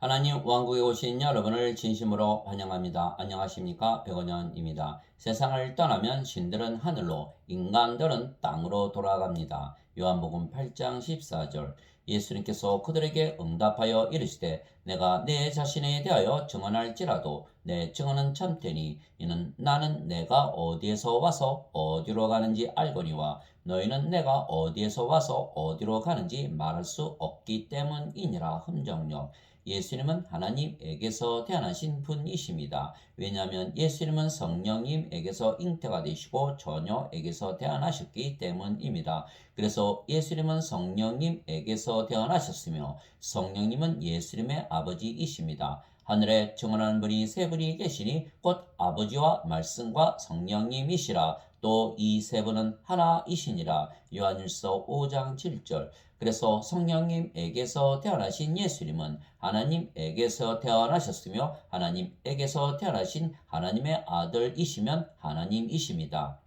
하나님 왕국에 오신 여러분을 진심으로 환영합니다. 안녕하십니까? 백원현입니다. 세상을 떠나면 신들은 하늘로, 인간들은 땅으로 돌아갑니다. 요한복음 8장 14절. 예수님께서 그들에게 응답하여 이르시되 내가 내 자신에 대하여 증언할지라도 내 증언은 참되니 이는 나는 내가 어디에서 와서 어디로 가는지 알거니와 너희는 내가 어디에서 와서 어디로 가는지 말할 수 없기 때문이니라. 흠정력. 예수님은 하나님에게서 태어나신 분이십니다. 왜냐하면 예수님은 성령님에게서 잉태가 되시고 처녀에게서 태어나셨기 때문입니다. 그래서 예수님은 성령님에게서 태어나셨으며 성령님은 예수님의 아버지이십니다. 하늘에 증언하는 분이 세 분이 계시니 곧 아버지와 말씀과 성령님이시라. 또 이 세 분은 하나이시니라. 요한일서 5장 7절. 그래서 성령님에게서 태어나신 예수님은 하나님에게서 태어나셨으며 하나님에게서 태어나신 하나님의 아들이시면 하나님이십니다.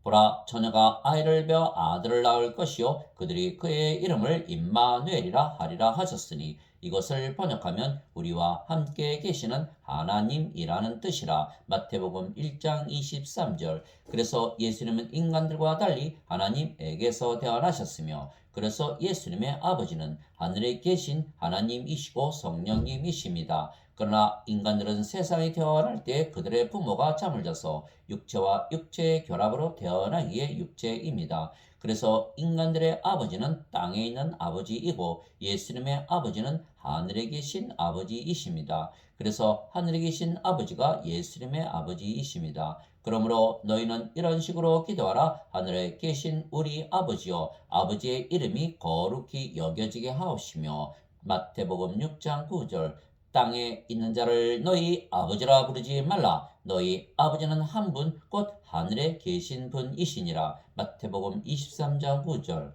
보라, 처녀가 아이를 베어 아들을 낳을 것이요 그들이 그의 이름을 임마누엘이라 하리라 하셨으니 이것을 번역하면 우리와 함께 계시는 하나님이라는 뜻이라. 마태복음 1장 23절. 그래서 예수님은 인간들과 달리 하나님에게서 태어나셨으며 그래서 예수님의 아버지는 하늘에 계신 하나님이시고 성령님이십니다. 그러나 인간들은 세상에 태어날 때 그들의 부모가 잠을 자서 육체와 육체의 결합으로 태어나기에 육체입니다. 그래서 인간들의 아버지는 땅에 있는 아버지이고 예수님의 아버지는 하늘에 계신 아버지이십니다. 그래서 하늘에 계신 아버지가 예수님의 아버지이십니다. 그러므로 너희는 이런 식으로 기도하라. 하늘에 계신 우리 아버지여, 아버지의 이름이 거룩히 여겨지게 하옵시며. 마태복음 6장 9절. 땅에 있는 자를 너희 아버지라 부르지 말라. 너희 아버지는 한 분 곧 하늘에 계신 분이시니라. 마태복음 23장 9절.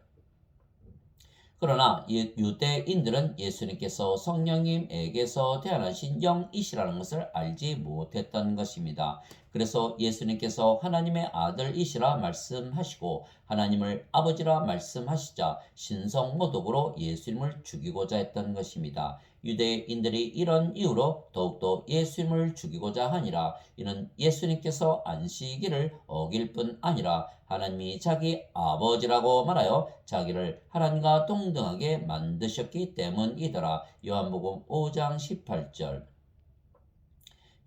그러나 유대인들은 예수님께서 성령님에게서 태어나신 영이시라는 것을 알지 못했던 것입니다. 그래서 예수님께서 하나님의 아들이시라 말씀하시고 하나님을 아버지라 말씀하시자 신성모독으로 예수님을 죽이고자 했던 것입니다. 유대인들이 이런 이유로 더욱더 예수님을 죽이고자 하니라. 이는 예수님께서 안식일을 어길 뿐 아니라 하나님이 자기 아버지라고 말하여 자기를 하나님과 동등하게 만드셨기 때문이더라. 요한복음 5장 18절.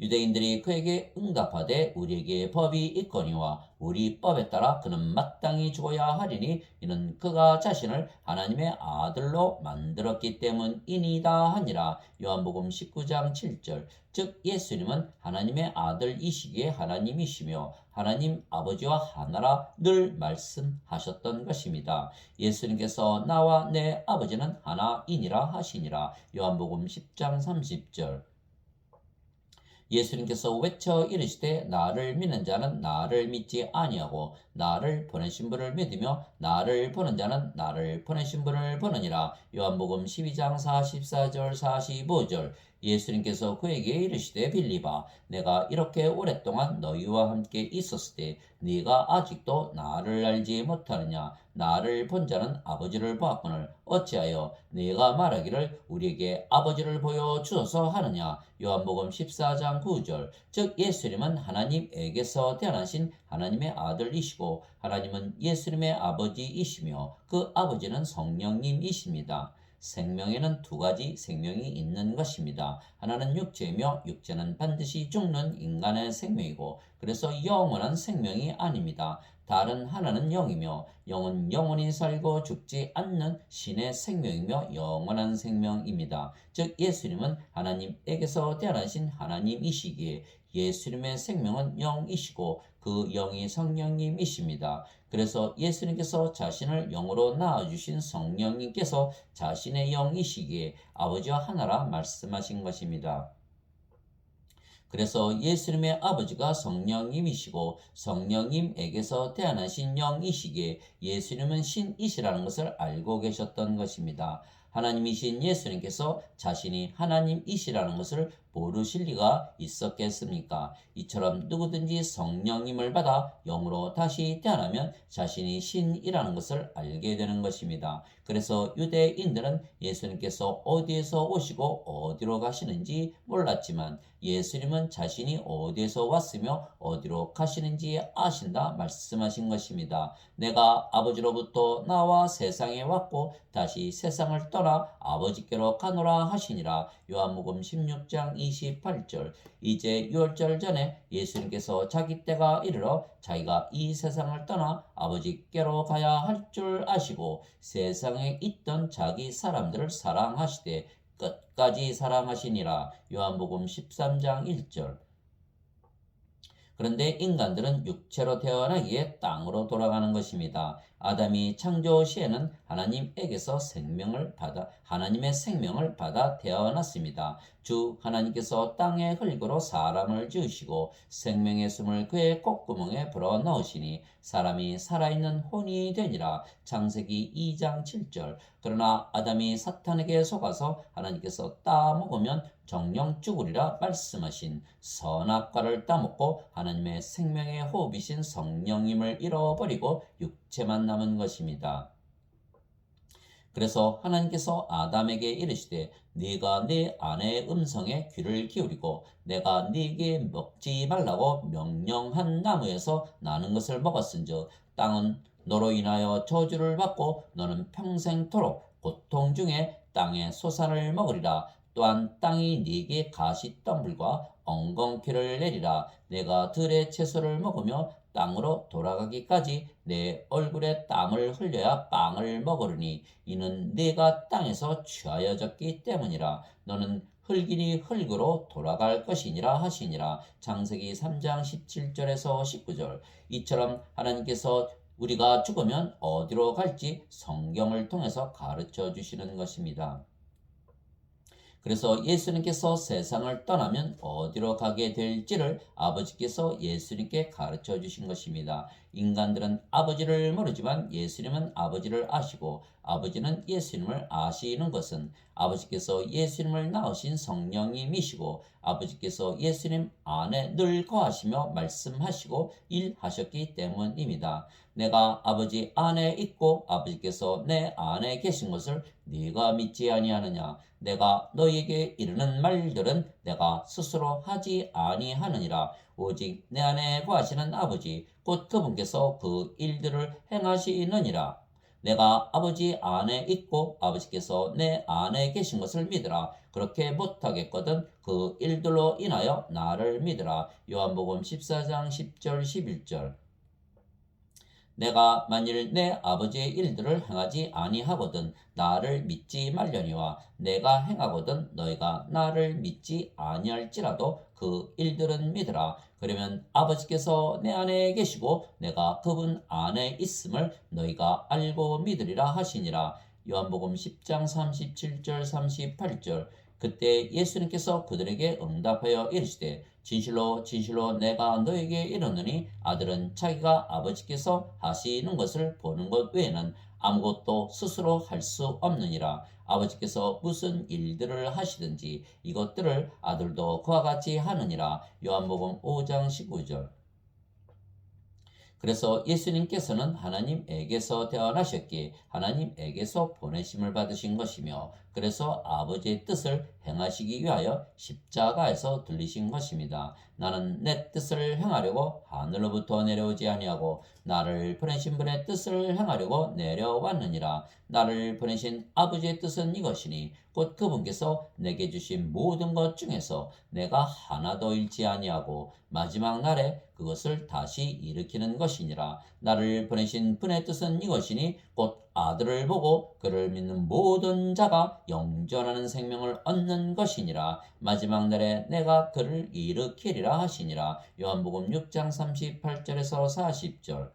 유대인들이 그에게 응답하되 우리에게 법이 있거니와 우리 법에 따라 그는 마땅히 죽어야 하리니 이는 그가 자신을 하나님의 아들로 만들었기 때문이니이다 하니라. 요한복음 19장 7절. 즉 예수님은 하나님의 아들이시기에 하나님이시며 하나님 아버지와 하나라 늘 말씀하셨던 것입니다. 예수님께서 나와 내 아버지는 하나이니라 하시니라. 요한복음 10장 30절. 예수님께서 외쳐 이르시되 나를 믿는 자는 나를 믿지 아니하고 나를 보내신 분을 믿으며 나를 보는 자는 나를 보내신 분을 보느니라. 요한복음 12장 44절 45절. 예수님께서 그에게 이르시되 빌리바, 내가 이렇게 오랫동안 너희와 함께 있었을 때 네가 아직도 나를 알지 못하느냐? 나를 본 자는 아버지를 보았거늘 어찌하여 네가 말하기를 우리에게 아버지를 보여주소서 하느냐? 요한복음 14장 9절. 즉 예수님은 하나님에게서 태어나신 하나님의 아들이시고 하나님은 예수님의 아버지이시며 그 아버지는 성령님이십니다. 생명에는 두 가지 생명이 있는 것입니다. 하나는 육체이며 육체는 반드시 죽는 인간의 생명이고 그래서 영원한 생명이 아닙니다. 다른 하나는 영이며 영은 영원히 살고 죽지 않는 신의 생명이며 영원한 생명입니다. 즉 예수님은 하나님에게서 태어나신 하나님이시기에 예수님의 생명은 영이시고 그 영이 성령님이십니다. 그래서 예수님께서 자신을 영으로 낳아주신 성령님께서 자신의 영이시기에 아버지와 하나라 말씀하신 것입니다. 그래서 예수님의 아버지가 성령님이시고 성령님에게서 태어나신 영이시기에 예수님은 신이시라는 것을 알고 계셨던 것입니다. 하나님이신 예수님께서 자신이 하나님이시라는 것을 모르실 리가 있었겠습니까? 이처럼 누구든지 성령님을 받아 영으로 다시 태어나면 자신이 신이라는 것을 알게 되는 것입니다. 그래서 유대인들은 예수님께서 어디에서 오시고 어디로 가시는지 몰랐지만 예수님은 자신이 어디에서 왔으며 어디로 가시는지 아신다 말씀하신 것입니다. 내가 아버지로부터 나와 세상에 왔고 다시 세상을 떠나 아버지께로 가노라 하시니라. 요한복음 16장 28절. 이제 6월절 전에 예수님께서 자기 때가 이르러 자기가 이 세상을 떠나 아버지께로 가야 할 줄 아시고 세상에 있던 자기 사람들을 사랑하시되 끝까지 사랑하시니라. 요한복음 13장 1절. 그런데 인간들은 육체로 태어나기에 땅으로 돌아가는 것입니다. 아담이 창조 시에는 하나님의 생명을 받아 태어났습니다. 주 하나님께서 땅의 흙으로 사람을 지으시고 생명의 숨을 그의 콧구멍에 불어 넣으시니 사람이 살아있는 혼이 되니라. 창세기 2장 7절. 그러나 아담이 사탄에게 속아서 하나님께서 따먹으면 정령 죽으리라 말씀하신 선악과를 따먹고 하나님의 생명의 호흡이신 성령님을 잃어버리고 육체만 남은 것입니다. 그래서 하나님께서 아담에게 이르시되 네가 네 아내의 음성에 귀를 기울이고 내가 네게 먹지 말라고 명령한 나무에서 나는 것을 먹었은즉 땅은 너로 인하여 저주를 받고 너는 평생토록 고통 중에 땅의 소산을 먹으리라. 또한 땅이 네게 가시덤불과 엉겅퀴를 내리라. 내가 들의 채소를 먹으며 땅으로 돌아가기까지 내 얼굴에 땀을 흘려야 빵을 먹으리니 이는 네가 땅에서 취하여졌기 때문이라. 너는 흙이니 흙으로 돌아갈 것이니라 하시니라. 창세기 3장 17절에서 19절. 이처럼 하나님께서 우리가 죽으면 어디로 갈지 성경을 통해서 가르쳐 주시는 것입니다. 그래서 예수님께서 세상을 떠나면 어디로 가게 될지를 아버지께서 예수님께 가르쳐 주신 것입니다. 인간들은 아버지를 모르지만 예수님은 아버지를 아시고 아버지는 예수님을 아시는 것은 아버지께서 예수님을 낳으신 성령님이시고 아버지께서 예수님 안에 늘 거하시며 말씀하시고 일하셨기 때문입니다. 내가 아버지 안에 있고 아버지께서 내 안에 계신 것을 네가 믿지 아니하느냐? 내가 너희에게 이르는 말들은 내가 스스로 하지 아니하느니라. 오직 내 안에 거하시는 아버지 곧 그분께서 그 일들을 행하시느니라. 내가 아버지 안에 있고 아버지께서 내 안에 계신 것을 믿으라. 그렇게 못하겠거든 그 일들로 인하여 나를 믿으라. 요한복음 14장 10절 11절. 내가 만일 내 아버지의 일들을 행하지 아니하거든 나를 믿지 말려니와 내가 행하거든 너희가 나를 믿지 아니할지라도 그 일들은 믿으라. 그러면 아버지께서 내 안에 계시고 내가 그분 안에 있음을 너희가 알고 믿으리라 하시니라. 요한복음 10장 37절 38절. 그때 예수님께서 그들에게 응답하여 이르시되 진실로 진실로 내가 너에게 이르노니 아들은 자기가 아버지께서 하시는 것을 보는 것 외에는 아무것도 스스로 할 수 없느니라. 아버지께서 무슨 일들을 하시든지 이것들을 아들도 그와 같이 하느니라. 요한복음 5장 19절. 그래서 예수님께서는 하나님에게서 태어나셨기에 하나님에게서 보내심을 받으신 것이며 그래서 아버지의 뜻을 행하시기 위하여 십자가에서 들리신 것입니다. 나는 내 뜻을 행하려고 하늘로부터 내려오지 아니하고 나를 보내신 분의 뜻을 행하려고 내려왔느니라. 나를 보내신 아버지의 뜻은 이것이니 곧 그분께서 내게 주신 모든 것 중에서 내가 하나도 잃지 아니하고 마지막 날에 그것을 다시 일으키는 것이니라. 나를 보내신 분의 뜻은 이것이니 곧 아들을 보고 그를 믿는 모든 자가 영존하는 생명을 얻는 것이니라. 마지막 날에 내가 그를 일으키리라 하시니라. 요한복음 6장 38절에서 40절.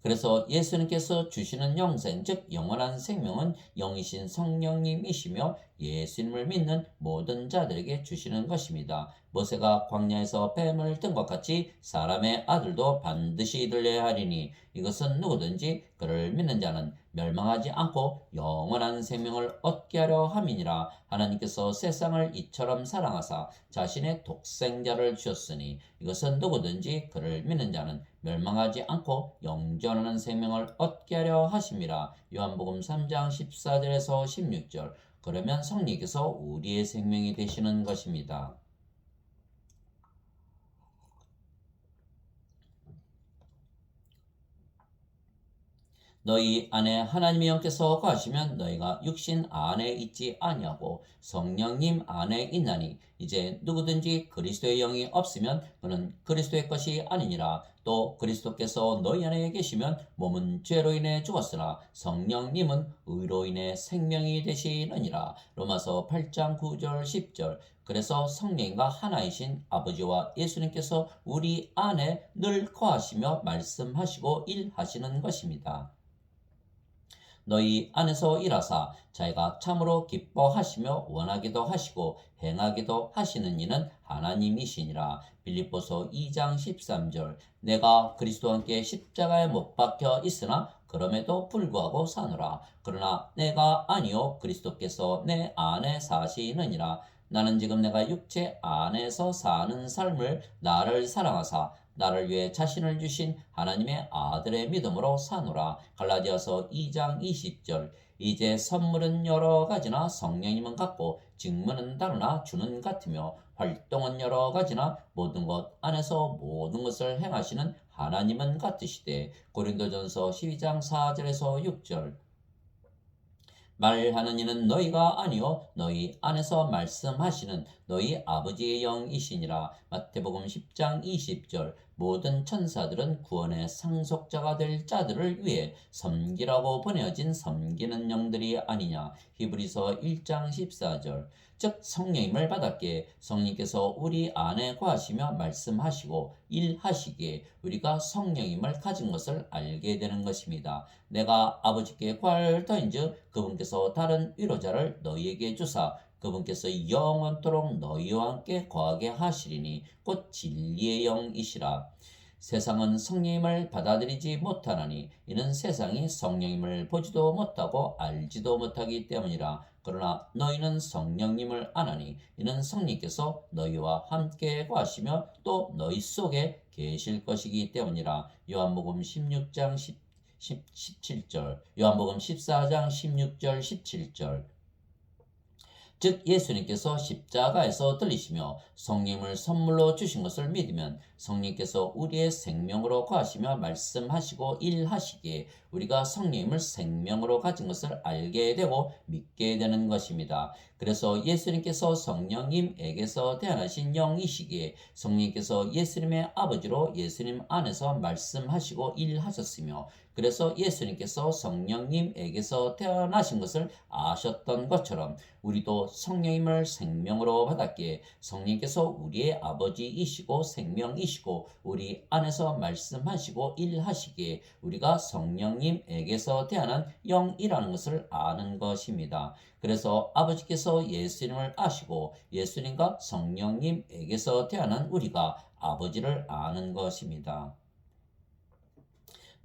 그래서 예수님께서 주시는 영생, 즉 영원한 생명은 영이신 성령님이시며 예수님을 믿는 모든 자들에게 주시는 것입니다. 모세가 광야에서 뱀을 든 것 같이 사람의 아들도 반드시 들려야 하리니 이것은 누구든지 그를 믿는 자는 멸망하지 않고 영원한 생명을 얻게 하려 함이니라. 하나님께서 세상을 이처럼 사랑하사 자신의 독생자를 주셨으니 이것은 누구든지 그를 믿는 자는 멸망하지 않고 영존하는 생명을 얻게 하려 하심이라. 요한복음 3장 14절에서 16절. 그러면 성령께서 우리의 생명이 되시는 것입니다. 너희 안에 하나님의 영께서 거하시면 너희가 육신 안에 있지 아니하고 성령님 안에 있나니 이제 누구든지 그리스도의 영이 없으면 그는 그리스도의 것이 아니니라. 또 그리스도께서 너희 안에 계시면 몸은 죄로 인해 죽었으나 성령님은 의로 인해 생명이 되시느니라. 로마서 8장 9절 10절. 그래서 성령과 하나이신 아버지와 예수님께서 우리 안에 늘 거하시며 말씀하시고 일하시는 것입니다. 너희 안에서 일하사 자기가 참으로 기뻐하시며 원하기도 하시고 행하기도 하시는 이는 하나님이시니라. 빌립보서 2장 13절. 내가 그리스도와 함께 십자가에 못 박혀 있으나 그럼에도 불구하고 사노라. 그러나 내가 아니요 그리스도께서 내 안에 사시느니라. 나는 지금 내가 육체 안에서 사는 삶을 나를 사랑하사 나를 위해 자신을 주신 하나님의 아들의 믿음으로 사노라. 갈라디아서 2장 20절. 이제 선물은 여러 가지나 성령님은 같고 직분은 다르나 주는 같으며 활동은 여러 가지나 모든 것 안에서 모든 것을 행하시는 하나님은 같으시되. 고린도전서 12장 4절에서 6절. 말하는 이는 너희가 아니요 너희 안에서 말씀하시는 너희 아버지의 영이시니라. 마태복음 10장 20절. 모든 천사들은 구원의 상속자가 될 자들을 위해 섬기라고 보내어진 섬기는 영들이 아니냐. 히브리서 1장 14절. 즉 성령님을 받았기에 성령께서 우리 안에 거하시며 말씀하시고 일하시기에 우리가 성령님을 가진 것을 알게 되는 것입니다. 내가 아버지께 구할 터인즉 그분께서 다른 위로자를 너희에게 주사 그분께서 영원토록 너희와 함께 거하게 하시리니 곧 진리의 영이시라. 세상은 성령님을 받아들이지 못하나니 이는 세상이 성령님을 보지도 못하고 알지도 못하기 때문이라. 그러나 너희는 성령님을 아나니 이는 성령께서 너희와 함께 거하시며 또 너희 속에 계실 것이기 때문이라. 요한복음 16장 17절. 요한복음 14장 16절 17절. 즉 예수님께서 십자가에서 들리시며 성령을 선물로 주신 것을 믿으면 성령께서 우리의 생명으로 거하시며 말씀하시고 일하시기에 우리가 성령을 생명으로 가진 것을 알게 되고 믿게 되는 것입니다. 그래서 예수님께서 성령님에게서 태어나신 영이시기에 성령께서 예수님의 아버지로 예수님 안에서 말씀하시고 일하셨으며 그래서 예수님께서 성령님에게서 태어나신 것을 아셨던 것처럼 우리도 성령님을 생명으로 받았기에 성령께서 우리의 아버지이시고 생명이시고 우리 안에서 말씀하시고 일하시기에 우리가 성령님에게서 태어난 영이라는 것을 아는 것입니다. 그래서 아버지께서 예수님을 아시고 예수님과 성령님에게서 태어난 우리가 아버지를 아는 것입니다.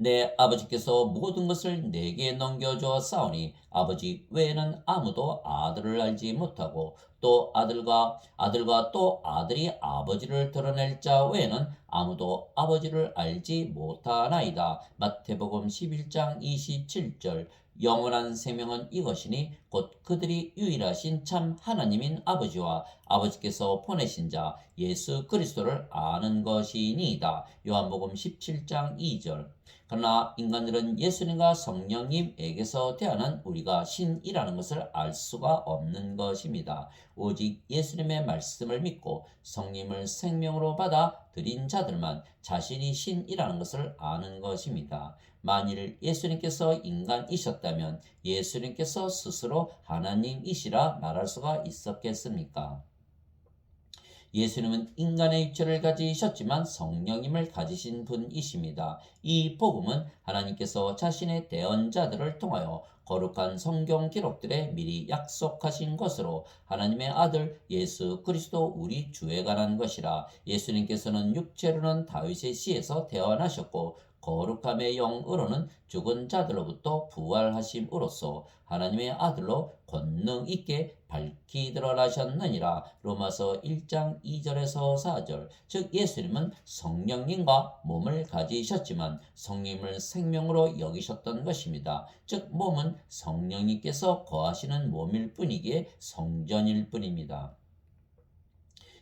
내 아버지께서 모든 것을 내게 넘겨주었사오니 아버지 외에는 아무도 아들을 알지 못하고 또 아들과 또 아들이 아버지를 드러낼 자 외에는 아무도 아버지를 알지 못하나이다. 마태복음 11장 27절. 영원한 생명은 이것이니 곧 그들이 유일하신 참 하나님인 아버지와 아버지께서 보내신 자 예수 그리스도를 아는 것이니이다. 요한복음 17장 2절. 그러나 인간들은 예수님과 성령님에게서 태어난 우리가 신이라는 것을 알 수가 없는 것입니다. 오직 예수님의 말씀을 믿고 성령을 생명으로 받아 들인 자들만 자신이 신이라는 것을 아는 것입니다. 만일 예수님께서 인간이셨다면 예수님께서 스스로 하나님이시라 말할 수가 있었겠습니까? 예수님은 인간의 육체를 가지셨지만 성령님을 가지신 분이십니다. 이 복음은 하나님께서 자신의 대언자들을 통하여 거룩한 성경 기록들에 미리 약속하신 것으로 하나님의 아들 예수 그리스도 우리 주에 관한 것이라. 예수님께서는 육체로는 다윗의 씨에서 태어나셨고 거룩함의 영으로는 죽은 자들로부터 부활하심으로써 하나님의 아들로 권능 있게 밝히 드러나셨느니라. 로마서 1장 2절에서 4절. 즉 예수님은 성령님과 몸을 가지셨지만 성령님을 생명으로 여기셨던 것입니다. 즉 몸은 성령님께서 거하시는 몸일 뿐이기에 성전일 뿐입니다.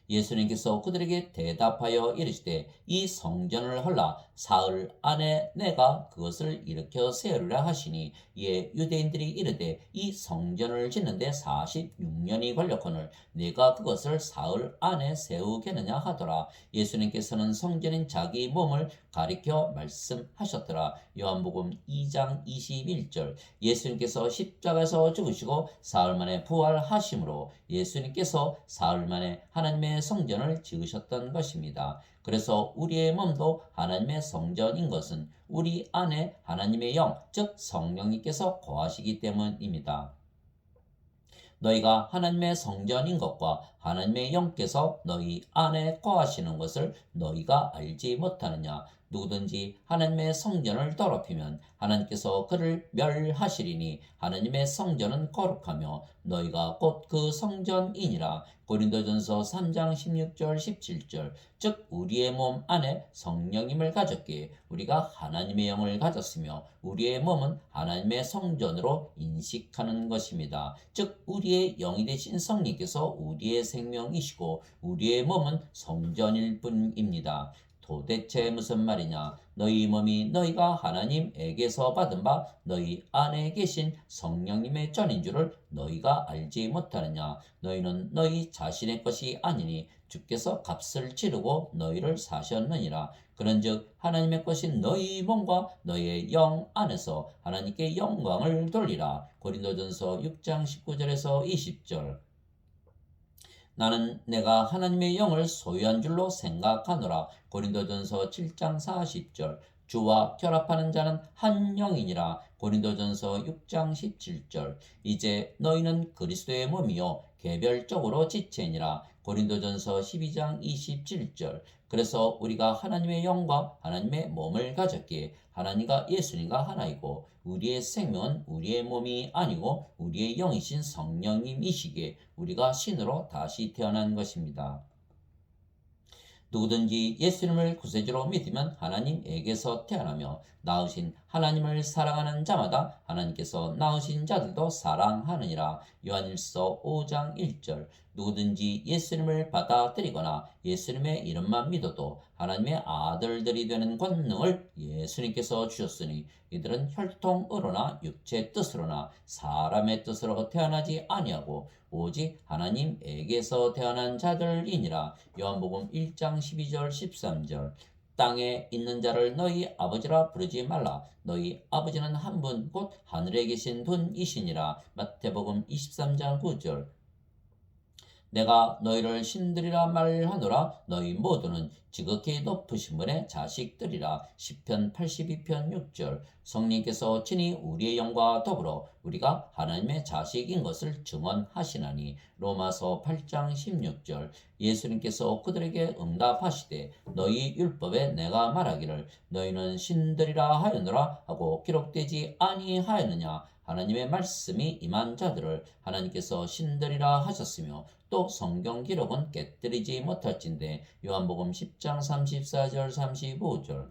예수님께서 그들에게 대답하여 이르시되 이 성전을 헐라 사흘 안에 내가 그것을 일으켜 세우리라 하시니, 이에 유대인들이 이르되 이 성전을 짓는데 46년이 걸렸거늘 내가 그것을 사흘 안에 세우겠느냐 하더라. 예수님께서는 성전인 자기 몸을 가리켜 말씀하셨더라. 요한복음 2장 21절. 예수님께서 십자가에서 죽으시고 사흘 만에 부활하심으로 예수님께서 사흘 만에 하나님의 성전을 지으셨던 것입니다. 그래서 우리의 몸도 하나님의 성전인 것은 우리 안에 하나님의 영, 즉 성령님께서 거하시기 때문입니다. 너희가 하나님의 성전인 것과 하나님의 영께서 너희 안에 거하시는 것을 너희가 알지 못하느냐. 누구든지 하나님의 성전을 더럽히면 하나님께서 그를 멸하시리니 하나님의 성전은 거룩하며 너희가 곧 그 성전이니라. 고린도전서 3장 16절 17절. 즉 우리의 몸 안에 성령님을 가졌기에 우리가 하나님의 영을 가졌으며 우리의 몸은 하나님의 성전으로 인식하는 것입니다. 즉 우리의 영이 되신 성령께서 우리의 생명이시고 우리의 몸은 성전일 뿐입니다. 도대체 무슨 말이냐? 너희 몸이 너희가 하나님에게서 받은 바 너희 안에 계신 성령님의 전인 줄을 너희가 알지 못하느냐? 너희는 너희 자신의 것이 아니니 주께서 값을 치르고 너희를 사셨느니라. 그런즉 하나님의 것인 너희 몸과 너희의 영 안에서 하나님께 영광을 돌리라. 고린도전서 6장 19절에서 20절. 나는 내가 하나님의 영을 소유한 줄로 생각하노라. 고린도전서 7장 40절. 주와 결합하는 자는 한 영이니라. 고린도전서 6장 17절. 이제 너희는 그리스도의 몸이요 개별적으로 지체니라. 고린도전서 12장 27절. 그래서 우리가 하나님의 영과 하나님의 몸을 가졌기에 하나님과 예수님과 하나이고 우리의 생명은 우리의 몸이 아니고 우리의 영이신 성령님이시기에 우리가 신으로 다시 태어난 것입니다. 누구든지 예수님을 구세주로 믿으면 하나님에게서 태어나며 낳으신 하나님을 사랑하는 자마다 하나님께서 낳으신 자들도 사랑하느니라. 요한일서 5장 1절. 누구든지 예수님을 받아들이거나 예수님의 이름만 믿어도 하나님의 아들들이 되는 권능을 예수님께서 주셨으니 이들은 혈통으로나 육체 뜻으로나 사람의 뜻으로 태어나지 아니하고 오직 하나님에게서 태어난 자들이니라. 요한복음 1장 12절 13절. 땅에 있는 자를 너희 아버지라 부르지 말라. 너희 아버지는 한 분 곧 하늘에 계신 분이시니라. 마태복음 23장 9절. 내가 너희를 신들이라 말하노라. 너희 모두는 지극히 높으신 분의 자식들이라. 시편 82편 6절. 성령께서 친히 우리의 영과 더불어 우리가 하나님의 자식인 것을 증언하시나니. 로마서 8장 16절. 예수님께서 그들에게 응답하시되 너희 율법에 내가 말하기를 너희는 신들이라 하였노라 하고 기록되지 아니하였느냐. 하나님의 말씀이 임한 자들을 하나님께서 신들이라 하셨으며 또 성경 기록은 깨뜨리지 못할진대. 요한복음 10장 34절 35절.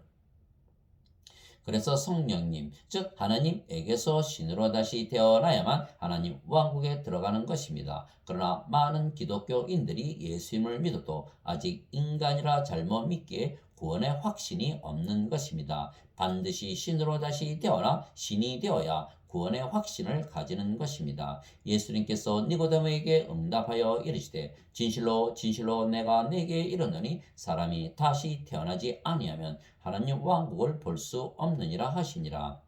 그래서 성령님, 즉 하나님에게서 신으로 다시 태어나야만 하나님 왕국에 들어가는 것입니다. 그러나 많은 기독교인들이 예수님을 믿어도 아직 인간이라 잘못 믿기에 구원의 확신이 없는 것입니다. 반드시 신으로 다시 태어나 신이 되어야 구원의 확신을 가지는 것입니다. 예수님께서 니고데모에게 응답하여 이르시되 진실로 진실로 내가 네게 이르노니 사람이 다시 태어나지 아니하면 하나님 왕국을 볼 수 없느니라 하시니라.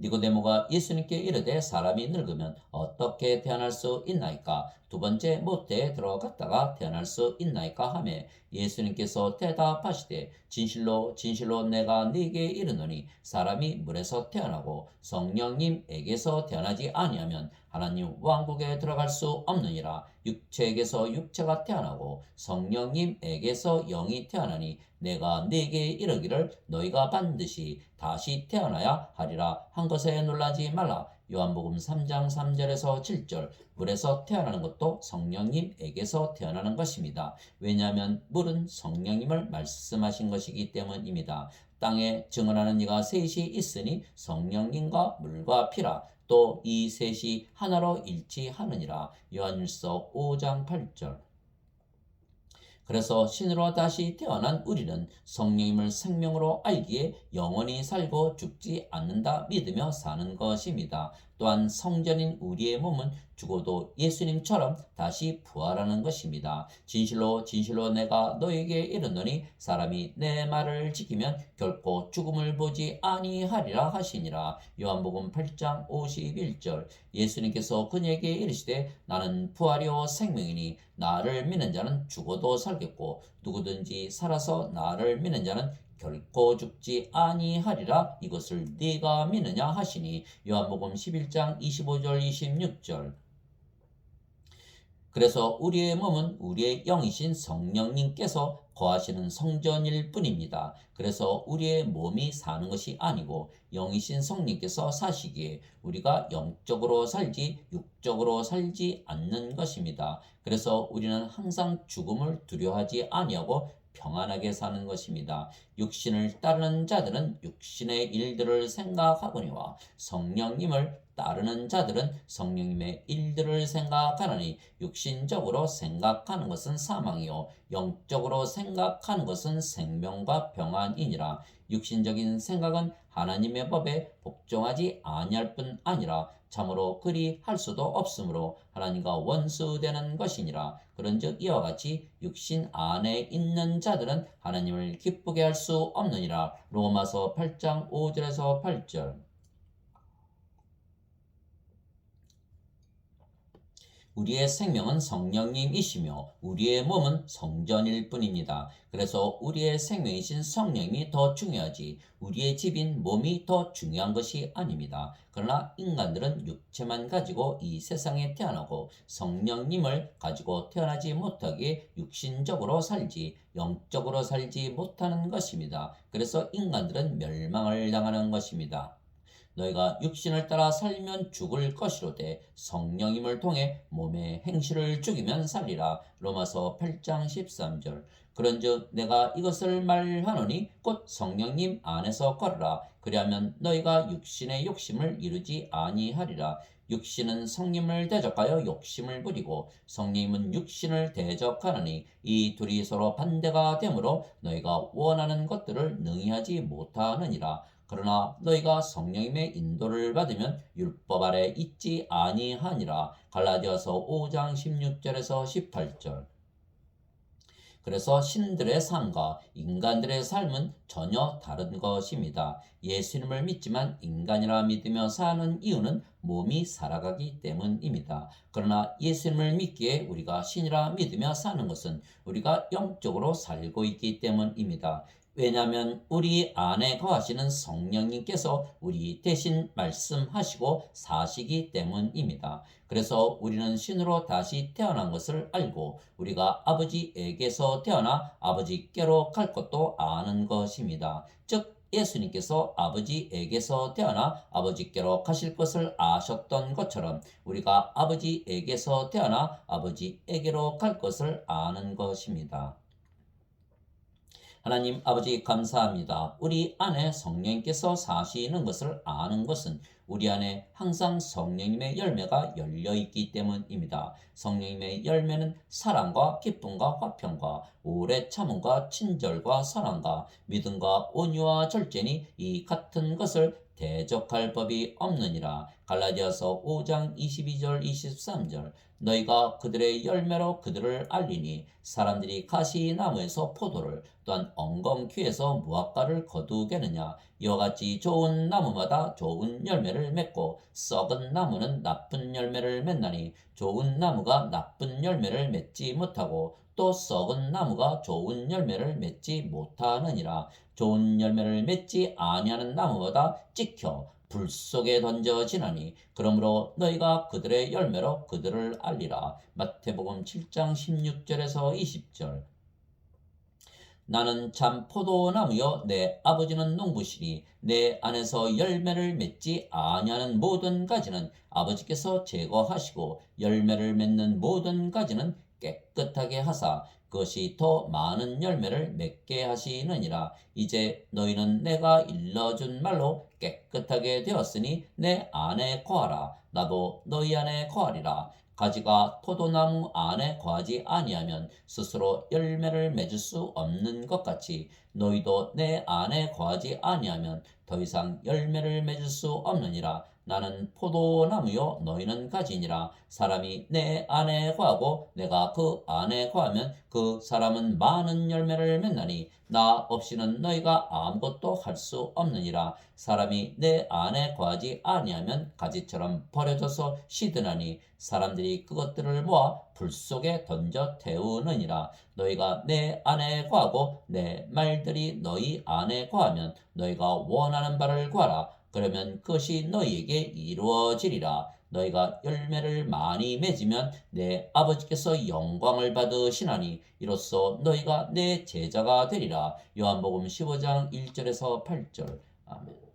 니고데모가 예수님께 이르되 사람이 늙으면 어떻게 태어날 수 있나이까? 두 번째 모태에 들어갔다가 태어날 수 있나이까 하매 예수님께서 대답하시되 진실로 진실로 내가 네게 이르노니 사람이 물에서 태어나고 성령님에게서 태어나지 아니하면 하나님 왕국에 들어갈 수 없느니라. 육체에게서 육체가 태어나고 성령님에게서 영이 태어나니 내가 네게 이르기를 너희가 반드시 다시 태어나야 하리라 한 것에 놀라지 말라. 요한복음 3장 3절에서 7절. 물에서 태어나는 것도 성령님에게서 태어나는 것입니다. 왜냐하면 물은 성령님을 말씀하신 것이기 때문입니다. 땅에 증언하는 이가 셋이 있으니 성령님과 물과 피라. 또 이 셋이 하나로 일치하느니라. 요한일서 5장 8절. 그래서 신으로 다시 태어난 우리는 성령님을 생명으로 알기에 영원히 살고 죽지 않는다 믿으며 사는 것입니다. 또한 성전인 우리의 몸은 죽어도 예수님처럼 다시 부활하는 것입니다. 진실로 진실로 내가 너에게 이르노니 사람이 내 말을 지키면 결코 죽음을 보지 아니하리라 하시니라. 요한복음 8장 51절. 예수님께서 그에게 이르시되 나는 부활이요 생명이니 나를 믿는 자는 죽어도 살겠고 누구든지 살아서 나를 믿는 자는 결코 죽지 아니하리라. 이것을 네가 믿느냐 하시니. 요한복음 11장 25절 26절. 그래서 우리의 몸은 우리의 영이신 성령님께서 거하시는 성전일 뿐입니다. 그래서 우리의 몸이 사는 것이 아니고 영이신 성령님께서 사시기에 우리가 영적으로 살지 육적으로 살지 않는 것입니다. 그래서 우리는 항상 죽음을 두려워하지 아니하고 평안하게 사는 것입니다. 육신을 따르는 자들은 육신의 일들을 생각하거니와 성령님을 따르는 자들은 성령님의 일들을 생각하느니 육신적으로 생각하는 것은 사망이요 영적으로 생각하는 것은 생명과 평안이니라. 육신적인 생각은 하나님의 법에 복종하지 아니할 뿐 아니라 참으로 그리 할 수도 없으므로 하나님과 원수되는 것이니라. 그런즉 이와 같이 육신 안에 있는 자들은 하나님을 기쁘게 할 수 없느니라. 로마서 8장 5절에서 8절. 우리의 생명은 성령님이시며 우리의 몸은 성전일 뿐입니다. 그래서 우리의 생명이신 성령이 더 중요하지 우리의 집인 몸이 더 중요한 것이 아닙니다. 그러나 인간들은 육체만 가지고 이 세상에 태어나고 성령님을 가지고 태어나지 못하게 육신적으로 살지 영적으로 살지 못하는 것입니다. 그래서 인간들은 멸망을 당하는 것입니다. 너희가 육신을 따라 살면 죽을 것이로되 성령님을 통해 몸의 행실을 죽이면 살리라. 로마서 8장 13절. 그런즉 내가 이것을 말하노니 곧 성령님 안에서 걸으라. 그리하면 너희가 육신의 욕심을 이루지 아니하리라. 육신은 성령님을 대적하여 욕심을 부리고 성령님은 육신을 대적하느니 이 둘이 서로 반대가 되므로 너희가 원하는 것들을 능히 하지 못하느니라. 그러나 너희가 성령님의 인도를 받으면 율법 아래 있지 아니하니라. 갈라디아서 5장 16절에서 18절. 그래서 신들의 삶과 인간들의 삶은 전혀 다른 것입니다. 예수님을 믿지만 인간이라 믿으며 사는 이유는 몸이 살아가기 때문입니다. 그러나 예수님을 믿기에 우리가 신이라 믿으며 사는 것은 우리가 영적으로 살고 있기 때문입니다. 왜냐하면 우리 안에 거하시는 성령님께서 우리 대신 말씀하시고 사시기 때문입니다. 그래서 우리는 신으로 다시 태어난 것을 알고 우리가 아버지에게서 태어나 아버지께로 갈 것도 아는 것입니다. 즉 예수님께서 아버지에게서 태어나 아버지께로 가실 것을 아셨던 것처럼 우리가 아버지에게서 태어나 아버지에게로 갈 것을 아는 것입니다. 하나님 아버지 감사합니다. 우리 안에 성령님께서 사시는 것을 아는 것은 우리 안에 항상 성령님의 열매가 열려있기 때문입니다. 성령님의 열매는 사랑과 기쁨과 화평과 오래 참음과 친절과 선함과 믿음과 온유와 절제니 이 같은 것을 대적할 법이 없느니라. 갈라디아서 5장 22절 23절 너희가 그들의 열매로 그들을 알리니 사람들이 가시나무에서 포도를 또한 엉겅퀴에서 무화과를 거두겠느냐. 이와 같이 좋은 나무마다 좋은 열매를 맺고 썩은 나무는 나쁜 열매를 맺나니 좋은 나무가 나쁜 열매를 맺지 못하고 또 썩은 나무가 좋은 열매를 맺지 못하느니라. 좋은 열매를 맺지 아니하는 나무마다 찍혀 불 속에 던져지나니 그러므로 너희가 그들의 열매로 그들을 알리라. 마태복음 7장 16절에서 20절 나는 참 포도나무요 내 아버지는 농부시니 내 안에서 열매를 맺지 아니하는 모든 가지는 아버지께서 제거하시고 열매를 맺는 모든 가지는 깨끗하게 하사 그것이 더 많은 열매를 맺게 하시느니라. 이제 너희는 내가 일러준 말로 깨끗하게 되었으니 내 안에 거하라. 나도 너희 안에 거하리라. 가지가 포도나무 안에 거하지 아니하면 스스로 열매를 맺을 수 없는 것 같이 너희도 내 안에 거하지 아니하면 더 이상 열매를 맺을 수 없느니라. 나는 포도나무요 너희는 가지니라. 사람이 내 안에 거하고 내가 그 안에 거하면 그 사람은 많은 열매를 맺나니 나 없이는 너희가 아무것도 할 수 없느니라. 사람이 내 안에 거하지 아니하면 가지처럼 버려져서 시드나니 사람들이 그것들을 모아 불 속에 던져 태우느니라. 너희가 내 안에 거하고 내 말들이 너희 안에 거하면 너희가 원하는 바를 구하라. 그러면 그것이 너희에게 이루어지리라. 너희가 열매를 많이 맺으면 내 아버지께서 영광을 받으시나니 이로써 너희가 내 제자가 되리라. 요한복음 15장 1절에서 8절. 아멘.